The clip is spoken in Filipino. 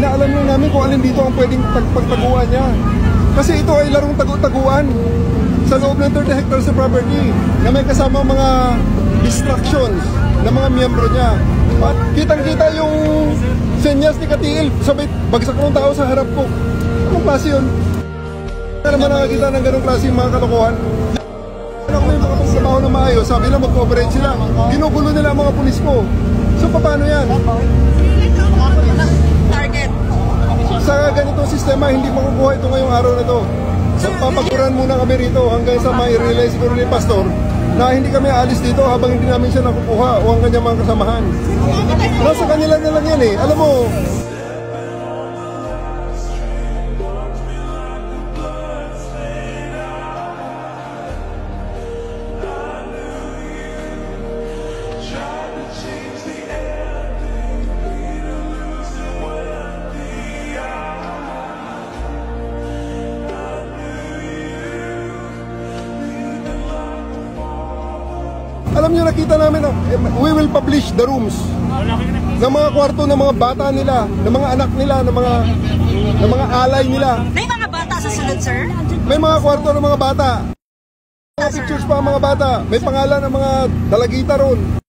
Inaalam lang namin kung alin dito ang pwedeng pagtaguan niya. Kasi ito ay larong taguan sa loob ng 30 hectares of property na may kasama mga distractions ng mga miyembro niya. At kitang-kita yung senyas ni Katiil, sabay bagsak ng tao sa harap ko. Anong klase yun? Kaya naman nakakita ng ganong klase yung mga kalokohan. Ano kung may mga pagtrabaho na maayos, sabi na mag-cooperate sila. Ginugulo nila ang mga pulis ko. So paano yan? Target. Sa ganitong sistema, hindi makukuha ito ngayong araw na ito. So papaguran muna kami rito hanggang sa ma-realize siguro ni Pastor na hindi kami aalis dito habang hindi namin siya nakukuha o ang kanyang mga kasamahan. Nasa kanila na lang yan eh. Alam mo, alam nyo, nakita namin, we will publish the rooms ng mga kwarto ng mga bata nila, ng mga anak nila, ng mga alay nila. May mga bata sa sunod, sir? May mga kwarto ng mga bata. Mga pictures pa ang mga bata. May pangalan ng mga dalagita ron.